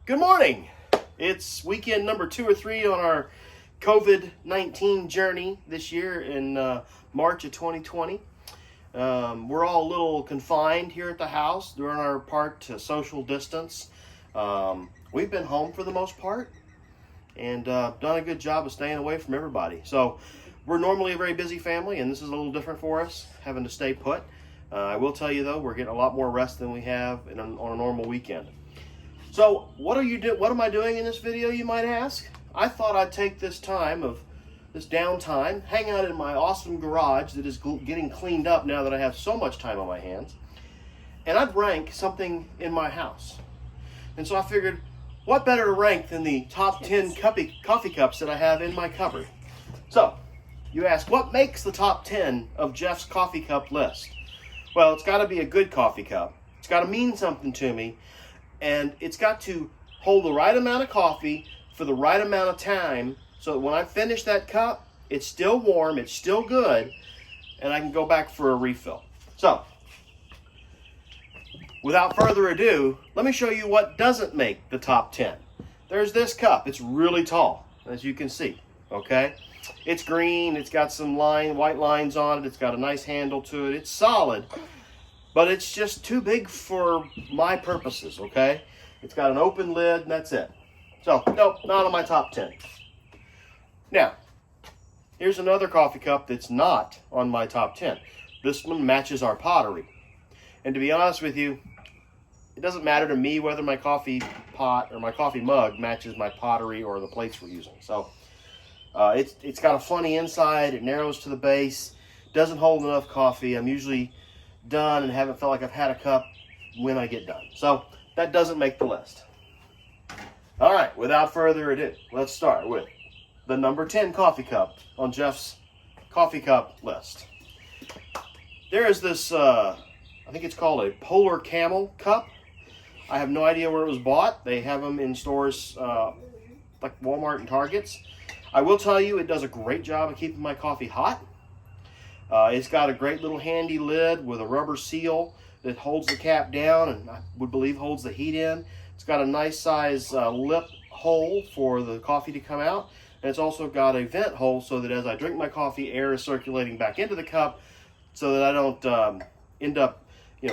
Good morning. It's weekend number 2 or 3 on our COVID-19 journey this year in March of 2020. We're all a little confined here at the house, doing our part to social distance. We've been home for the most part and done a good job of staying away from everybody. So we're normally a very busy family, and this is a little different for us, having to stay put. I will tell you though, we're getting a lot more rest than we have on a normal weekend. So what am I doing in this video, you might ask? I thought I'd take this downtime, hang out in my awesome garage that is getting cleaned up now that I have so much time on my hands, and I'd rank something in my house. And so I figured, what better to rank than the top 10 coffee cups that I have in my cupboard? So, you ask, what makes the top 10 of Jeff's coffee cup list? Well, it's got to be a good coffee cup. It's got to mean something to me. And it's got to hold the right amount of coffee for the right amount of time so that when I finish that cup, it's still warm, it's still good, and I can go back for a refill. So, without further ado, let me show you what doesn't make the top 10. There's this cup. It's really tall, as you can see, okay? It's green, it's got some white lines on it, it's got a nice handle to it, it's solid. But it's just too big for my purposes, okay? It's got an open lid, and that's it. So, nope, not on my top 10. Now, here's another coffee cup that's not on my top 10. This one matches our pottery. And to be honest with you, it doesn't matter to me whether my coffee pot or my coffee mug matches my pottery or the plates we're using. So, it's got a funny inside, it narrows to the base, doesn't hold enough coffee. I'm usually done and haven't felt like I've had a cup when I get done. So that doesn't make the list. All right, without further ado, let's start with the number 10 coffee cup on Jeff's coffee cup list. There is this, I think it's called a Polar Camel cup. I have no idea where it was bought. They have them in stores like Walmart and Targets. I will tell you, it does a great job of keeping my coffee hot. It's got a great little handy lid with a rubber seal that holds the cap down and I would believe holds the heat in. It's got a nice size lip hole for the coffee to come out. And it's also got a vent hole so that as I drink my coffee, air is circulating back into the cup so that I don't end up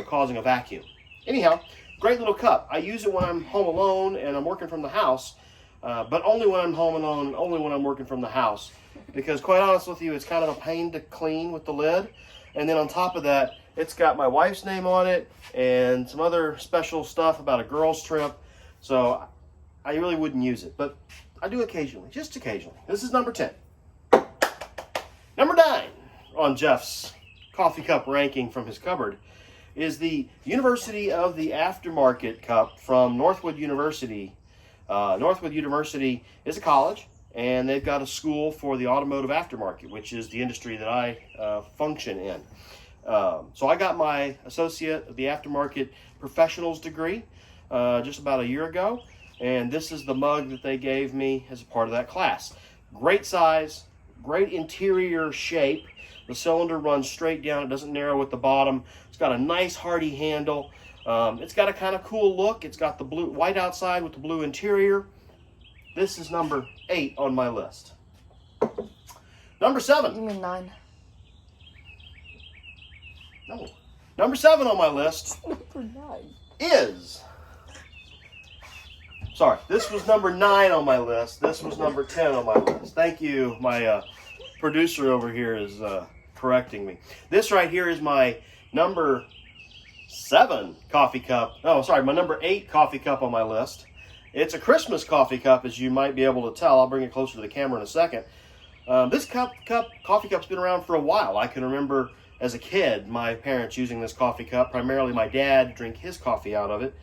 causing a vacuum. Anyhow, great little cup. I use it when I'm home alone and I'm working from the house, but only when I'm home alone, only when I'm working from the house. Because quite honest with you, it's kind of a pain to clean with the lid. And then on top of that, it's got my wife's name on it and some other special stuff about a girls trip. So I really wouldn't use it, but I do occasionally, just occasionally. This is number 10. Number 9 on Jeff's coffee cup ranking from his cupboard is the University of the Aftermarket cup from Northwood University. Northwood University is a college, and they've got a school for the automotive aftermarket, which is the industry that I function in. So I got my Associate of the Aftermarket Professionals degree just about a year ago, and this is the mug that they gave me as a part of that class. Great size, great interior shape. The cylinder runs straight down, it doesn't narrow at the bottom. It's got a nice hardy handle. It's got a kind of cool look. It's got the white outside with the blue interior. This is number 8 on my list. Number 7. You mean 9? No. Number 7 on my list Number 9. is... Sorry, this was number 9 on my list. This was number 10 on my list. Thank you. My producer over here is correcting me. This right here is my number 7 coffee cup. Oh, sorry, my number 8 coffee cup on my list. It's a Christmas coffee cup, as you might be able to tell. I'll bring it closer to the camera in a second. This coffee cup's been around for a while. I can remember as a kid my parents using this coffee cup, primarily my dad, to drink his coffee out of it.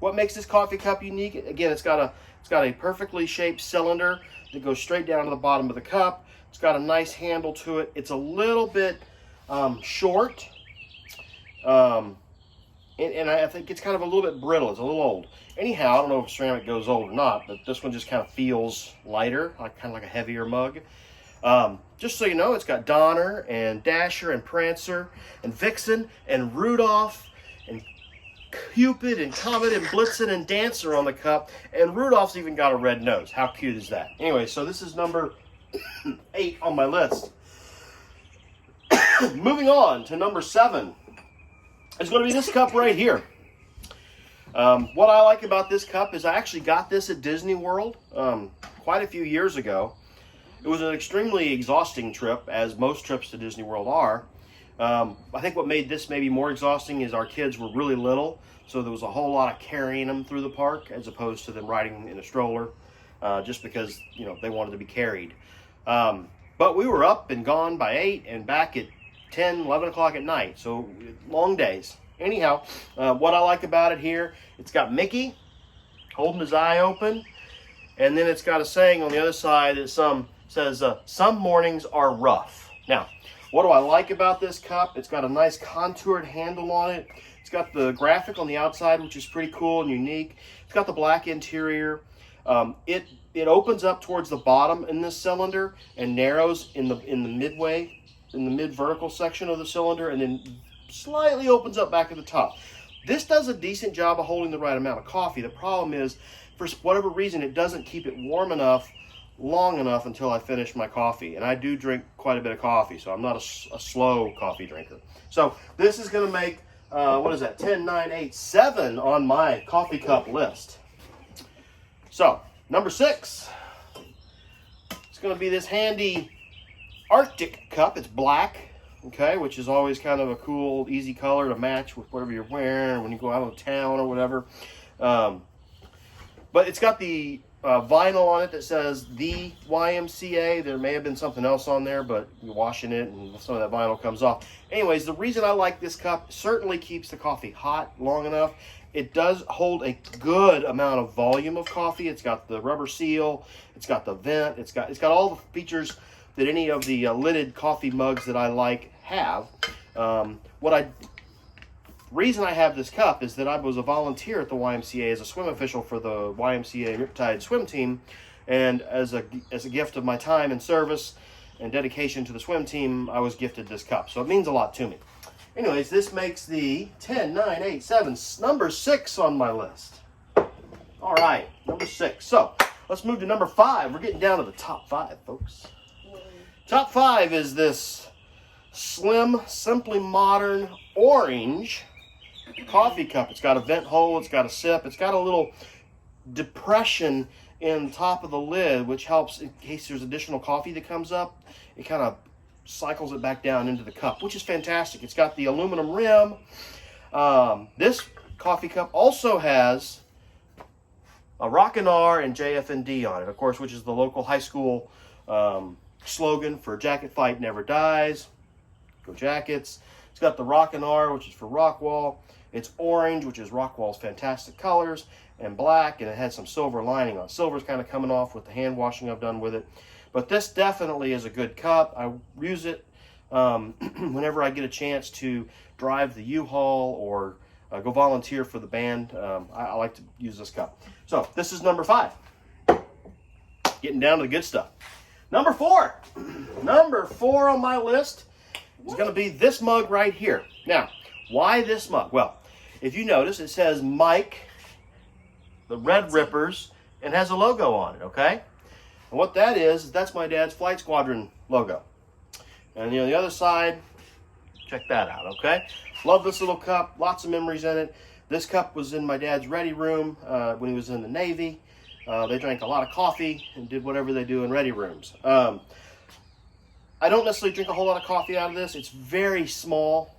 What makes this coffee cup unique? Again, it's got a perfectly shaped cylinder that goes straight down to the bottom of the cup. It's got a nice handle to it. It's a little bit short. And I think it's kind of a little bit brittle. It's a little old. Anyhow, I don't know if ceramic goes old or not, but this one just kind of feels lighter, kind of like a heavier mug. Just so you know, it's got Donner and Dasher and Prancer and Vixen and Rudolph and Cupid and Comet and Blitzen and Dancer on the cup, and Rudolph's even got a red nose. How cute is that? Anyway, so this is number 8 on my list. Moving on to number 7. It's going to be this cup right here. What I like about this cup is I actually got this at Disney World quite a few years ago. It was an extremely exhausting trip, as most trips to Disney World are. I think what made this maybe more exhausting is our kids were really little, so there was a whole lot of carrying them through the park as opposed to them riding in a stroller, just because, you know, they wanted to be carried. But we were up and gone by 8 and back at 10, 11 o'clock at night, so long days. Anyhow, what I like about it here, it's got Mickey holding his eye open, and then it's got a saying on the other side that says, some mornings are rough. Now, what do I like about this cup? It's got a nice contoured handle on it. It's got the graphic on the outside, which is pretty cool and unique. It's got the black interior. It opens up towards the bottom in this cylinder and narrows in the mid vertical section of the cylinder, and then slightly opens up back at the top. This does a decent job of holding the right amount of coffee. The problem is, for whatever reason, it doesn't keep it warm enough long enough until I finish my coffee. And I do drink quite a bit of coffee, so I'm not a slow coffee drinker. So this is going to make, 10, 9, 8, 7 on my coffee cup list. So, number 6. It's going to be this handy Arctic cup. It's black, okay, which is always kind of a cool, easy color to match with whatever you're wearing when you go out of town or whatever. But it's got the vinyl on it that says the YMCA. There may have been something else on there, but you're washing it and some of that vinyl comes off. Anyways, the reason I like this cup, certainly keeps the coffee hot long enough. It does hold a good amount of volume of coffee. It's got the rubber seal, it's got the vent, it's got all the features that any of the lidded coffee mugs that I like have. Reason I have this cup is that I was a volunteer at the YMCA as a swim official for the YMCA Riptide swim team, and as a gift of my time and service and dedication to the swim team, I was gifted this cup. So it means a lot to me. Anyways, this makes the 10, 9, 8, 7, number 6 on my list. All right, number 6. So let's move to number 5. We're getting down to the top 5, folks. Top 5 is this slim, simply modern orange coffee cup. It's got a vent hole, it's got a sip, it's got a little depression in the top of the lid, which helps in case there's additional coffee that comes up. It kind of cycles it back down into the cup, which is fantastic. It's got the aluminum rim. This coffee cup also has a Rockin' R and JFND on it, of course, which is the local high school slogan for Jacket Fight Never Dies. Go Jackets. It's got the Rockin' R, which is for Rockwall. It's orange, which is Rockwall's fantastic colors, and black, and it has some silver lining on it. Silver's kind of coming off with the hand washing I've done with it. But this definitely is a good cup. I use it whenever I get a chance to drive the U-Haul or go volunteer for the band. I like to use this cup. So this is number 5. Getting down to the good stuff. Number 4. Number 4 on my list is going to be this mug right here. Now, why this mug? Well, if you notice, it says Mike, the Red Rippers, and has a logo on it, okay? And what that is that's my dad's Flight Squadron logo. And the other side, check that out, okay? Love this little cup, lots of memories in it. This cup was in my dad's ready room when he was in the Navy. They drank a lot of coffee and did whatever they do in ready rooms. I don't necessarily drink a whole lot of coffee out of this. It's very small,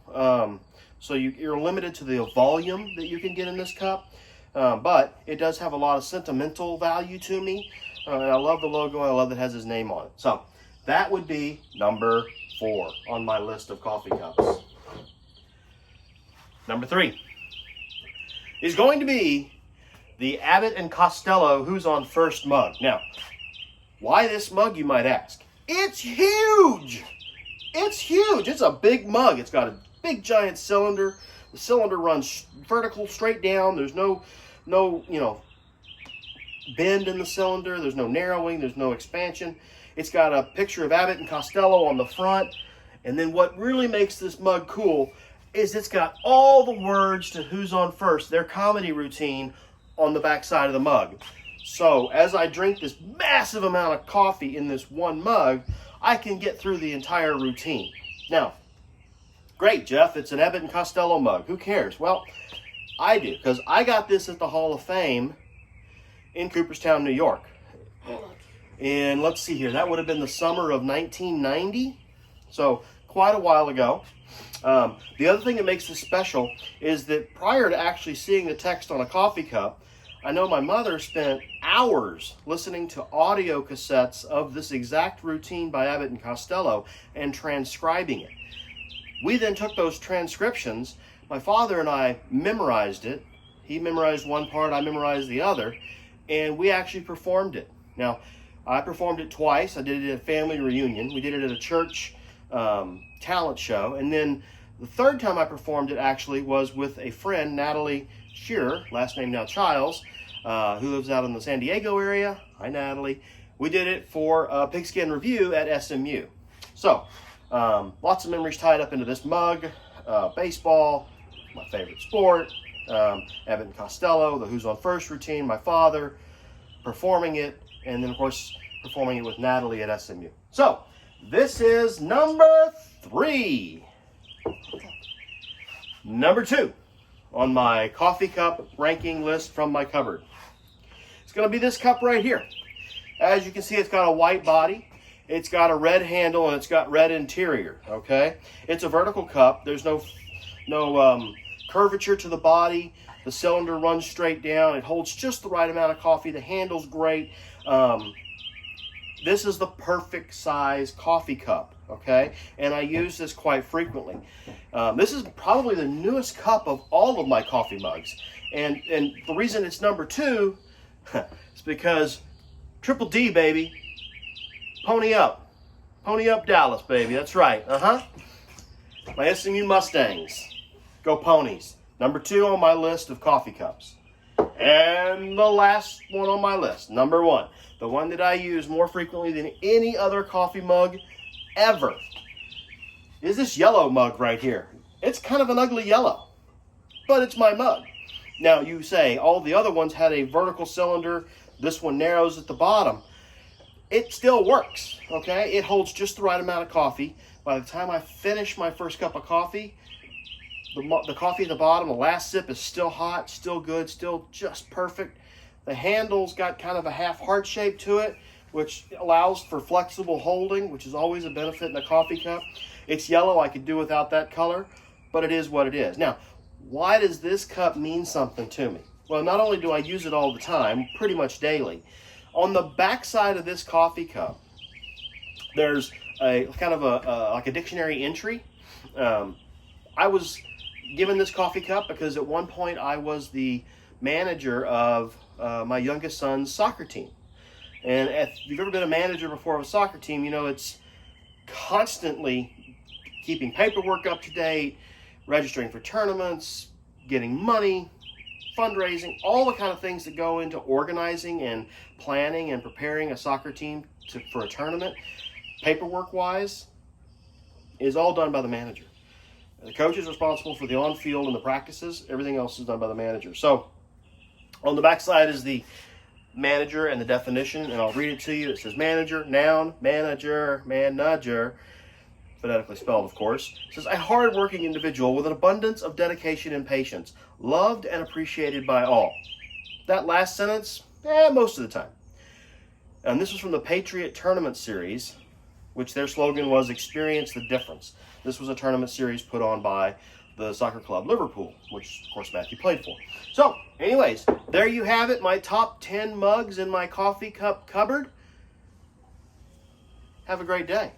so you're limited to the volume that you can get in this cup. But it does have a lot of sentimental value to me. And I love the logo. I love that it has his name on it. So that would be number 4 on my list of coffee cups. Number 3 is going to be the Abbott and Costello Who's on First mug. Now, why this mug, you might ask? It's huge! It's huge! It's a big mug. It's got a big giant cylinder. The cylinder runs vertical, straight down. There's no bend in the cylinder. There's no narrowing. There's no expansion. It's got a picture of Abbott and Costello on the front. And then what really makes this mug cool, is it's got all the words to Who's on First, their comedy routine, on the back side of the mug. So as I drink this massive amount of coffee in this one mug, I can get through the entire routine. Now, great, Jeff, it's an Abbott and Costello mug. Who cares? Well, I do, because I got this at the Hall of Fame in Cooperstown, New York. And let's see here, that would have been the summer of 1990, so quite a while ago. The other thing that makes this special is that prior to actually seeing the text on a coffee cup, I know my mother spent hours listening to audio cassettes of this exact routine by Abbott and Costello and transcribing it. We then took those transcriptions. My father and I memorized it. He memorized one part, I memorized the other, and we actually performed it. Now, I performed it twice. I did it at a family reunion. We did it at a church talent show. And then the third time I performed it actually was with a friend, Natalie Shearer, last name now Childs, who lives out in the San Diego area. Hi, Natalie. We did it for Pigskin Review at SMU. So, lots of memories tied up into this mug. Baseball, my favorite sport. Abbott and Costello, the Who's on First routine, my father, performing it, and then, of course, performing it with Natalie at SMU. So, this is number 3. Number 2 on my coffee cup ranking list from my cupboard. It's going to be this cup right here. As you can see, it's got a white body, it's got a red handle, and it's got red interior, okay? It's a vertical cup. There's no curvature to the body. The cylinder runs straight down. It holds just the right amount of coffee. The handle's great. This is the perfect size coffee cup, okay? And I use this quite frequently. This is probably the newest cup of all of my coffee mugs. And the reason it's number 2 is because Triple D, baby. Pony up. Pony up Dallas, baby. That's right. My SMU Mustangs. Go Ponies. Number 2 on my list of coffee cups. And the last one on my list, number 1. The one that I use more frequently than any other coffee mug ever is this yellow mug right here. It's kind of an ugly yellow, but it's my mug. Now you say all the other ones had a vertical cylinder. This one narrows at the bottom. It still works, okay? It holds just the right amount of coffee. By the time I finish my first cup of coffee, the coffee at the bottom, the last sip is still hot, still good, still just perfect. The handle's got kind of a half heart shape to it, which allows for flexible holding, which is always a benefit in a coffee cup. It's yellow. I could do without that color, but it is what it is. Now, why does this cup mean something to me? Well, not only do I use it all the time, pretty much daily, on the back side of this coffee cup, there's a kind of like a dictionary entry. I was given this coffee cup because at one point I was the manager of my youngest son's soccer team. And if you've ever been a manager before of a soccer team, you know it's constantly keeping paperwork up to date, registering for tournaments, getting money, fundraising, all the kind of things that go into organizing and planning and preparing a soccer team for a tournament, paperwork-wise, is all done by the manager. The coach is responsible for the on-field and the practices. Everything else is done by the manager. So on the back side is the manager and the definition, and I'll read it to you. It says manager, noun, manager, manager, phonetically spelled, of course. It says a hard-working individual with an abundance of dedication and patience, loved and appreciated by all. That last sentence, most of the time. And this was from the Patriot Tournament Series, which their slogan was experience the difference. This was a tournament series put on by the Soccer Club Liverpool, which, of course, Matthew played for. So, anyways, there you have it, my top 10 mugs in my coffee cup cupboard. Have a great day.